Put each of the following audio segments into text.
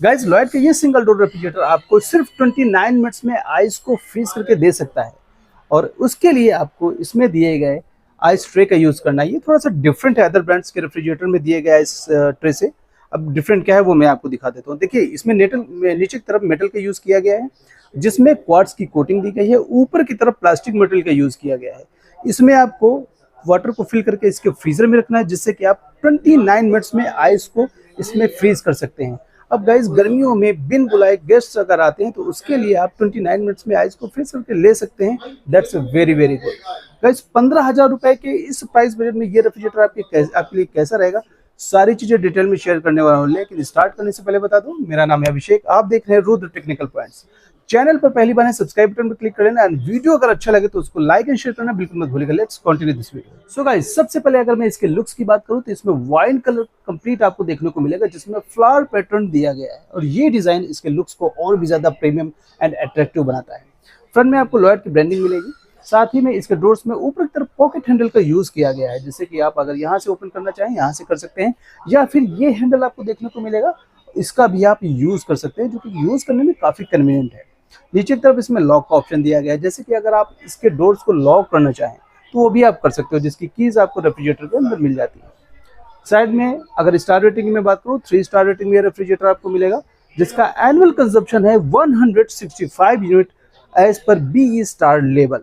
Guys Lloyd का ये single door refrigerator आपको सिर्फ 29 मिनट्स में आइस को फ्रीज करके दे सकता है, और उसके लिए आपको इसमें दिए गए आइस ट्रे का यूज़ करना है। ये थोड़ा सा डिफरेंट है अदर ब्रांड्स के रेफ्रिजरेटर में दिए गए आइस ट्रे से। अब डिफरेंट क्या है वो मैं आपको दिखा देता हूँ। देखिए इसमें नीचे की तरफ मेटल का यूज़ किया गया है, जिसमें क्वार्ट्ज की कोटिंग दी गई है। ऊपर की तरफ प्लास्टिक मटेरियल का यूज़ किया गया है। इसमें आपको वाटर को फिल करके इसके फ्रीजर में रखना है, जिससे कि आप 29 मिनट्स में आइस को इसमें फ्रीज कर सकते हैं। अब गाइस गर्मियों में बिन बुलाए गेस्ट अगर आते हैं तो उसके लिए आप 29 मिनट्स में आइस को फ्रीज करके ले सकते हैं। That's very very good. Guys 15,000 रुपए के इस प्राइस बजट में ये रेफ्रिजरेटर आपके लिए कैसा रहेगा, सारी चीजें डिटेल में शेयर करने वाला हूँ। लेकिन स्टार्ट करने से पहले बता दूं, मेरा नाम है अभिषेक, आप देख रहे हैं रुद्र टेक्निकल पॉइंट्स। चैनल पर पहली बार है सब्सक्राइब बटन पर क्लिक कर लेना, एंड वीडियो अगर अच्छा लगे तो उसको लाइक एंड शेयर करना बिल्कुल मत भूलिएगा। Let's continue this video. So guys सबसे पहले अगर मैं इसके लुक्स की बात करूं तो इसमें वाइन कलर कंप्लीट आपको देखने को मिलेगा, जिसमें फ्लावर पैटर्न दिया गया है, और ये डिजाइन इसके लुक्स को और भी ज्यादा प्रीमियम एंड अट्रैक्टिव बनाता है। फ्रंट में आपको लॉयड की ब्रांडिंग मिलेगी, साथ ही में इसके डोर्स में ऊपर की तरफ पॉकेट हैंडल का यूज किया गया है, जिससे कि आप अगर यहाँ से ओपन करना चाहें यहाँ से कर सकते हैं, या फिर ये हैंडल आपको देखने को मिलेगा, इसका भी आप यूज कर सकते हैं, जो कि यूज करने में काफी कन्वीनियंट है। नीचे की तरफ इसमें लॉक का ऑप्शन दिया गया है, जैसे कि अगर आप इसके डोर्स को लॉक करना चाहें तो वो भी आप कर सकते हो, जिसकी कीज आपको रेफ्रिजरेटर के अंदर मिल जाती है। साइड में अगर स्टार रेटिंग में बात करूँ, 3 स्टार रेटिंग में रेफ्रिजरेटर आपको मिलेगा, जिसका एनुअल कंजप्शन है 165 unit as per BE star level.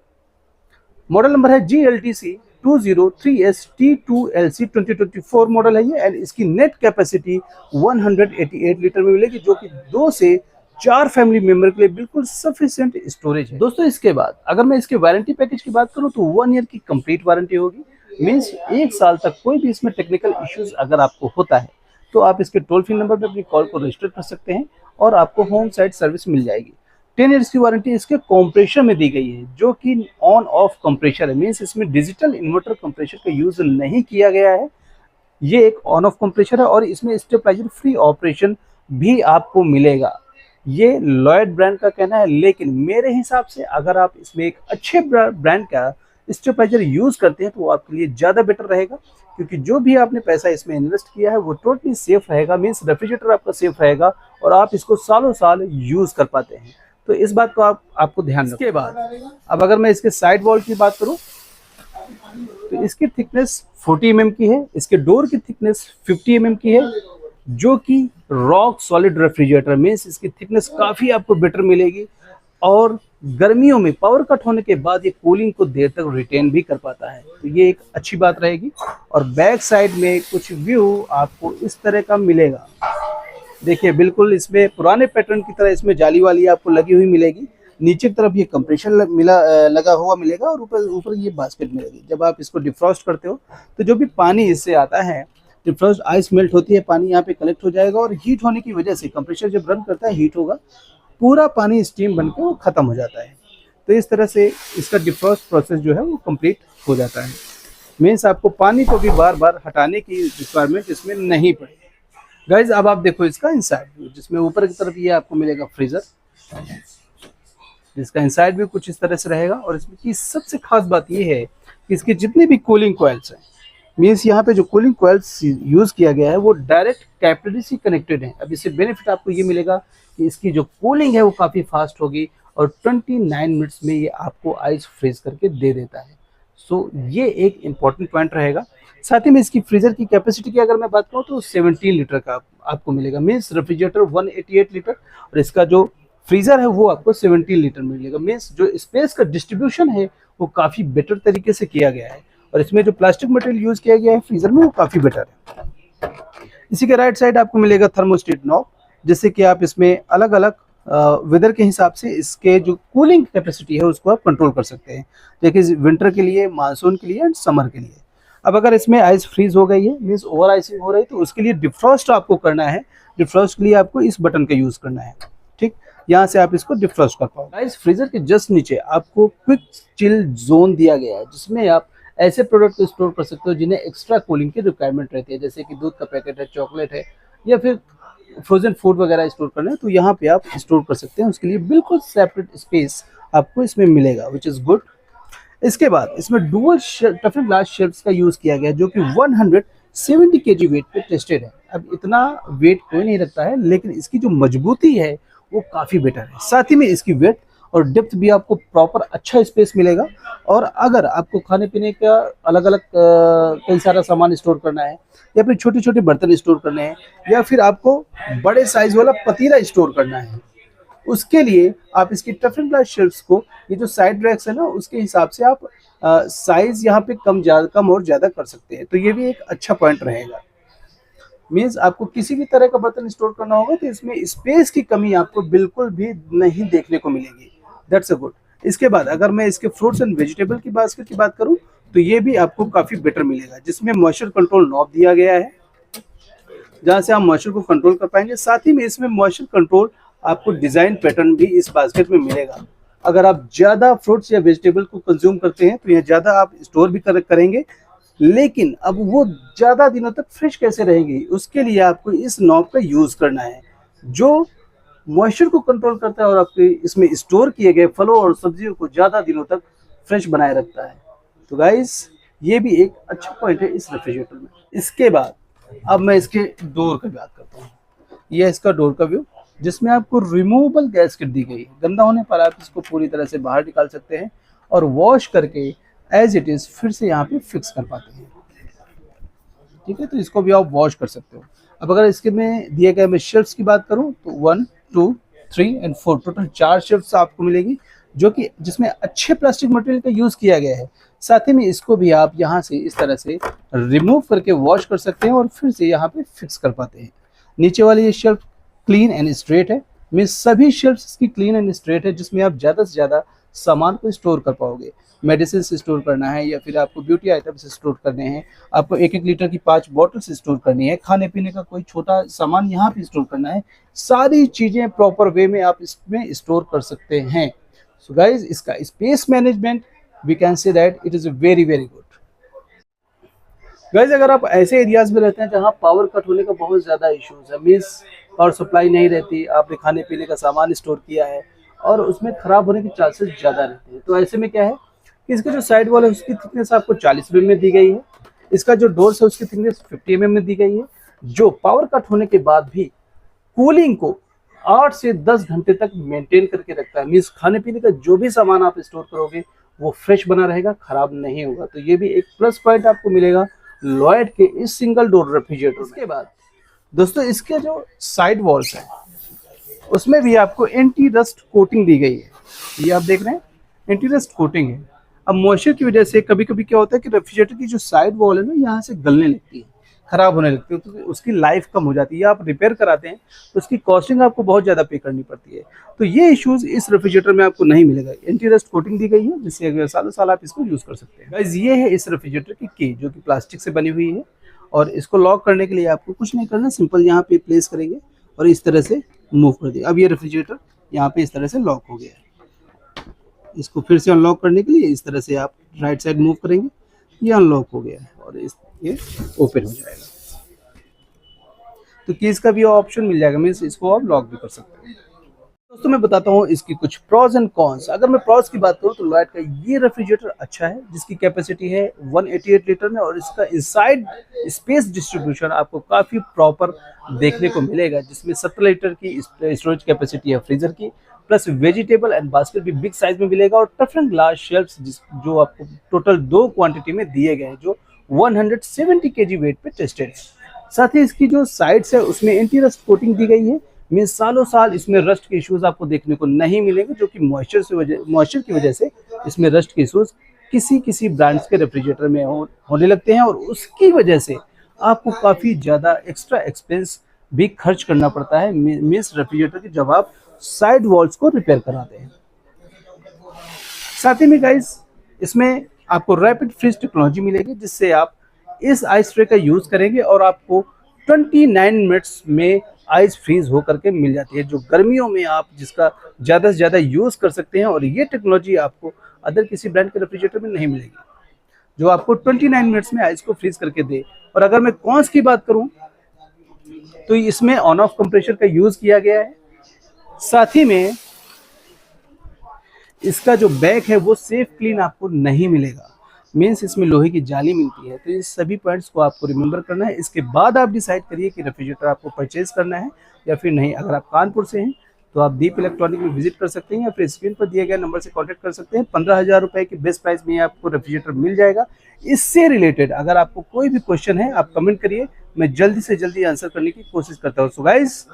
Model number है GLTC 203ST2LC 2024 मॉडल है ये, एंड इसकी नेट कैपेसिटी 188 लीटर में मिलेगी, जो कि 2 से 4 फैमिली मेंबर के लिए बिल्कुल सफिशिएंट स्टोरेज है। दोस्तों इसके बाद अगर मैं इसके वारंटी पैकेज की बात करूं तो 1 ईयर की कंप्लीट वारंटी होगी। मींस 1 साल तक कोई भी इसमें टेक्निकल इश्यूज अगर आपको होता है तो आप इसके टोल फ्री नंबर पर अपनी कॉल को रजिस्टर कर सकते हैं और आपको होम साइट सर्विस मिल जाएगी। 10 ईयर्स की वारंटी इसके कंप्रेशर में दी गई है, जो कि ऑन ऑफ कंप्रेशर है। मींस इसमें डिजिटल इन्वर्टर कंप्रेशर का यूज नहीं किया गया है, ये एक ऑन ऑफ कंप्रेशर है, और इसमें स्टेबलाइजर फ्री ऑपरेशन भी आपको मिलेगा। ये लॉयड ब्रांड का कहना है, लेकिन मेरे हिसाब से अगर आप इसमें एक अच्छे ब्रांड का स्टेबलाइजर यूज करते हैं तो वो आपके लिए ज़्यादा बेटर रहेगा, क्योंकि जो भी आपने पैसा इसमें इन्वेस्ट किया है वो टोटली सेफ रहेगा। मीन्स रेफ्रिजरेटर आपका सेफ रहेगा और आप इसको सालों साल यूज कर पाते हैं, तो इस बात को आपको ध्यान रखना। इसके बाद अब अगर मैं इसके साइड वॉल की बात करूं तो इसकी थिकनेस 40 mm की है, इसके डोर की थिकनेस 50 mm की है, जो कि रॉक सॉलिड रेफ्रिजरेटर मीन्स इसकी थिकनेस काफ़ी आपको बेटर मिलेगी, और गर्मियों में पावर कट होने के बाद ये कूलिंग को देर तक रिटेन भी कर पाता है, तो ये एक अच्छी बात रहेगी। और बैक साइड में कुछ व्यू आपको इस तरह का मिलेगा। देखिए बिल्कुल इसमें पुराने पैटर्न की तरह इसमें जाली वाली आपको लगी हुई मिलेगी। नीचे की तरफ ये कंप्रेशर लगा हुआ मिलेगा, और ऊपर ये बास्केट मिलेगी। जब आप इसको डिफ्रॉस्ट करते हो तो जो भी पानी इससे आता है, डिफ्रॉस्ट आइस मेल्ट होती है, पानी यहाँ पे कलेक्ट हो जाएगा, और हीट होने की वजह से कंप्रेशर जब रन करता है हीट होगा, पूरा पानी स्टीम बन के वो खत्म हो जाता है। तो इस तरह से इसका डिफ्रॉस्ट प्रोसेस जो है वो कंप्लीट हो जाता है। मीन्स आपको पानी को भी बार बार हटाने की रिक्वायरमेंट इसमें नहीं पड़ेगी। गाइज अब आप देखो इसका इनसाइड व्यू, जिसमें ऊपर की तरफ ये आपको मिलेगा फ्रीजर, जिसका इनसाइड व्यू कुछ इस तरह से रहेगा। और इसमें की सबसे खास बात ये है कि इसके जितने भी कूलिंग कॉइल्स हैं, मीन्स यहाँ पे जो कूलिंग कॉइल्स यूज किया गया है वो डायरेक्ट कैपिलरी से कनेक्टेड है। अब इससे बेनिफिट आपको ये मिलेगा कि इसकी जो कूलिंग है वो काफ़ी फास्ट होगी, और 29 मिनट्स में ये आपको आइस फ्रीज करके दे देता है। सो ये एक इम्पॉर्टेंट पॉइंट रहेगा। साथ ही में इसकी फ्रीजर की कैपेसिटी की अगर मैं बात करूँ तो 17 लीटर का आपको मिलेगा। मीन्स रेफ्रिजरेटर 188 लीटर और इसका जो फ्रीजर है वो आपको 17 लीटर मिलेगा। मीन्स जो स्पेस का डिस्ट्रीब्यूशन है वो काफ़ी बेटर तरीके से किया गया है, और इसमें जो प्लास्टिक मटेरियल यूज किया गया है फ्रीजर में वो काफ़ी बेटर है। इसी के राइट साइड आपको मिलेगा थर्मोस्टेट नॉब, जिससे कि आप इसमें अलग अलग वेदर के हिसाब से इसके जो कूलिंग कैपेसिटी है उसको आप कंट्रोल कर सकते हैं। देखिए विंटर के लिए, मानसून के लिए एंड समर के लिए। अब अगर इसमें आइस फ्रीज हो गई है, मीन्स ओवर आइसिंग हो रही है, तो उसके लिए डिफ्रॉस्ट आपको करना है। डिफ्रॉस्ट के लिए आपको इस बटन का यूज करना है, ठीक, यहाँ से आप इसको डिफ्रॉस्ट कर पाओगे। आइस फ्रीजर के जस्ट नीचे आपको क्विक चिल जोन दिया गया है, जिसमें आप ऐसे प्रोडक्ट को स्टोर कर सकते हो जिन्हें एक्स्ट्रा कूलिंग की रिक्वायरमेंट रहती है, जैसे कि दूध का पैकेट है, चॉकलेट है, या फिर फ्रोजन फूड वगैरह स्टोर करना है, तो यहाँ पे आप स्टोर कर सकते हैं। उसके लिए बिल्कुल सेपरेट स्पेस आपको इसमें मिलेगा, विच इज़ गुड। इसके बाद इसमें डुअल टफन ग्लास शेल्फ्स का यूज़ किया गया, जो कि 170 kg वेट पे टेस्टेड है। अब इतना वेट कोई नहीं रखता है, लेकिन इसकी जो मजबूती है वो काफ़ी बेटर है। साथ ही में इसकी वेट और डेप्थ भी आपको प्रॉपर अच्छा स्पेस मिलेगा। और अगर आपको खाने पीने का अलग अलग कई सारा सामान स्टोर करना है, या फिर छोटे छोटे बर्तन स्टोर करने हैं, या फिर आपको बड़े साइज वाला पतीला स्टोर करना है, उसके लिए आप इसकी टफ एंड ग्लास शेल्फ्स को, ये जो साइड रैक्स है ना, उसके हिसाब से आप साइज यहाँ पे कम और ज़्यादा कर सकते हैं। तो ये भी एक अच्छा पॉइंट रहेगा। मीन्स आपको किसी भी तरह का बर्तन स्टोर करना होगा तो इसमें स्पेस की कमी आपको बिल्कुल भी नहीं देखने को मिलेगी। That's a good. इसके बाद अगर मैं इसके फ्रूट्स एंड वेजिटेबल की बात करूं तो ये भी आपको काफ़ी बेटर मिलेगा, जिसमें मॉइस्चर कंट्रोल नॉब दिया गया है, जहाँ से आप मॉइस्चर को कंट्रोल कर पाएंगे। साथ ही में इसमें मॉइस्चर कंट्रोल आपको डिज़ाइन पैटर्न भी इस बास्केट में मिलेगा। अगर आप ज़्यादा फ्रूट्स या वेजिटेबल को कंज्यूम करते हैं तो यह ज़्यादा आप स्टोर भी करेंगे, लेकिन अब वो ज़्यादा दिनों तक फ्रेश कैसे रहेगी, उसके लिए आपको इस नॉब का यूज़ करना है, जो मॉइस्चर को कंट्रोल करता है और आपके इसमें स्टोर किए गए फलों और सब्जियों को ज़्यादा दिनों तक फ्रेश बनाए रखता है। तो गाइस, ये भी एक अच्छा पॉइंट है इस रेफ्रिजरेटर में। इसके बाद अब मैं इसके डोर की बात करता हूँ। यह इसका डोर का व्यू, जिसमें आपको रिमूवेबल गैस्केट दी गई है। गंदा होने पर आप इसको पूरी तरह से बाहर निकाल सकते हैं और वॉश करके एज इट इज़ फिर से यहाँ पे फिक्स कर पाते हैं। ठीक है, तो इसको भी आप वॉश कर सकते हो। अब अगर इसके में दिए गए मैं शेल्फ्स की बात करूँ तो 1, 2, 3 एंड 4 टोटल 4 शेल्फ्स आपको मिलेगी, जो कि जिसमें अच्छे प्लास्टिक मटेरियल का यूज़ किया गया है। साथ ही में इसको भी आप यहाँ से इस तरह से रिमूव करके वॉश कर सकते हैं और फिर से यहाँ पे फिक्स कर पाते हैं। नीचे वाली ये शेल्फ क्लीन एंड स्ट्रेट है। मैं सभी शेल्फ्स इसकी क्लीन एंड स्ट्रेट है, जिसमें आप ज़्यादा से ज़्यादा सामान को स्टोर कर पाओगे। मेडिसिन स्टोर करना है या फिर आपको ब्यूटी आइटम्स स्टोर करने हैं, आपको 1-1 लीटर की 5 बॉटल्स स्टोर करनी है, खाने पीने का कोई छोटा सामान यहाँ पे स्टोर करना है, सारी चीज़ें प्रॉपर वे में आप इसमें स्टोर कर सकते हैं। सो गाइज, इसका space management we can say that it is very very good. Guys, अगर आप ऐसे एरियाज में रहते हैं जहाँ पावर कट होने का बहुत ज़्यादा इश्यूज है, मीन्स पावर सप्लाई नहीं रहती, आपने खाने पीने का सामान स्टोर किया है और उसमें ख़राब होने के चांसेस ज़्यादा रहते हैं, तो ऐसे में क्या है कि इसका जो साइड वॉल है उसकी थिकनेस आपको 40 mm में दी गई है। इसका जो डोर्स है उसकी थिकनेस 50 mm में दी गई है, जो पावर कट होने के बाद भी कूलिंग को 8 से 10 घंटे तक मेंटेन करके रखता है। मीन्स खाने पीने का जो भी सामान आप स्टोर करोगे वो फ्रेश बना रहेगा, खराब नहीं होगा। तो ये भी एक प्लस पॉइंट आपको मिलेगा लॉयड के इस सिंगल डोर रेफ्रिजरेटर। इसके बाद दोस्तों, इसके जो साइड वॉल्स हैं उसमें भी आपको एंटी रस्ट कोटिंग दी गई है। ये आप देख रहे हैं, एंटी रस्ट कोटिंग है। अब मॉइस्चर की वजह से कभी कभी क्या होता है कि रेफ्रिजरेटर की जो साइड वॉल है ना, यहाँ से गलने लगती है, खराब होने लगती है, तो उसकी लाइफ कम हो जाती है। आप रिपेयर कराते हैं तो उसकी कॉस्टिंग आपको बहुत ज़्यादा पे करनी पड़ती है। तो ये इश्यूज इस रेफ्रिजरेटर में आपको नहीं मिलेगा। एंटी रस्ट कोटिंग दी गई है, जिससे अगर सालों साल आप इसको यूज़ कर सकते हैं। गाइस, ये है इस रेफ्रिजरेटर की की, जो कि प्लास्टिक से बनी हुई है, और इसको लॉक करने के लिए आपको कुछ नहीं करना, सिंपल यहाँ पे प्लेस करेंगे और इस तरह से मूव कर देंगे। अब ये रेफ्रिजरेटर यहाँ पे इस तरह से लॉक हो गया है। इसको फिर से अनलॉक करने के लिए इस तरह से आप राइट साइड मूव करेंगे, ये अनलॉक हो गया है और ये ओपन हो जाएगा। तो कीज का भी ऑप्शन मिल जाएगा, मीन्स इसको आप लॉक भी कर सकते हैं। दोस्तों, मैं बताता हूँ इसकी कुछ प्रॉज एंड कॉन्स। अगर मैं प्रॉज की बात करूँ तो लॉयड का ये रेफ्रिजरेटर अच्छा है, जिसकी कैपेसिटी है 188 लीटर में, और इसका इनसाइड स्पेस डिस्ट्रीब्यूशन आपको काफ़ी प्रॉपर देखने को मिलेगा, जिसमें 17 लीटर की स्टोरेज कैपेसिटी है फ्रीजर की, प्लस वेजिटेबल एंड बास्केट भी बिग साइज में मिलेगा, और टफ एंड ग्लास शेल्फ्स जो आपको टोटल 2 क्वांटिटी में दिए गए हैं, जो 170 kg वेट पे टेस्टेड है। साथ ही इसकी जो साइड्स है उसमें एंटी रस्ट कोटिंग दी गई है। मीन्स सालों साल इसमें रस्ट के इश्यूज आपको देखने को नहीं मिलेंगे, जो कि मॉइस्चर की वजह से इसमें रस्ट के इश्यूज किसी ब्रांड्स के रेफ्रिजरेटर में होने लगते हैं, और उसकी वजह से आपको काफ़ी ज़्यादा एक्स्ट्रा एक्सपेंस भी खर्च करना पड़ता है मीन्स रेफ्रिजरेटर की, जब आप साइड वॉल्स को रिपेयर कराते हैं। साथ ही में गाइस, इसमें आपको रैपिड फ्रीज टेक्नोलॉजी मिलेगी, जिससे आप इस आइस ट्रे का यूज़ करेंगे और आपको 29 मिनट्स में आइस फ्रीज होकर के मिल जाती है, जो गर्मियों में आप जिसका ज़्यादा से ज़्यादा यूज़ कर सकते हैं। और ये टेक्नोलॉजी आपको अदर किसी ब्रांड के रेफ्रिजरेटर में नहीं मिलेगी, जो आपको 29 मिनट्स में आइस को फ्रीज करके दे। और अगर मैं कॉन्स की बात करूं तो इसमें ऑन ऑफ कंप्रेशर का यूज़ किया गया है। साथ ही में इसका जो बैक है वो सेफ क्लीन आपको नहीं मिलेगा, मीन्स इसमें लोहे की जाली मिलती है। तो ये सभी पॉइंट्स को आपको रिमेंबर करना है। इसके बाद आप डिसाइड करिए कि रेफ्रिजरेटर आपको परचेज करना है या फिर नहीं। अगर आप कानपुर से हैं तो आप दीप इलेक्ट्रॉनिक में विजिट कर सकते हैं या फिर स्क्रीन पर दिए गए नंबर से कांटेक्ट कर सकते हैं। 15,000 रुपए के बेस्ट प्राइस में आपको रेफ्रिजरेटर मिल जाएगा। इससे रिलेटेड अगर आपको कोई भी क्वेश्चन है आप कमेंट करिए, मैं जल्दी से जल्दी आंसर करने की कोशिश करता हूँ। सो गाइस,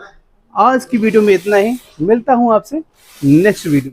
आज की वीडियो में इतना ही। मिलता हूँ आपसे नेक्स्ट वीडियो।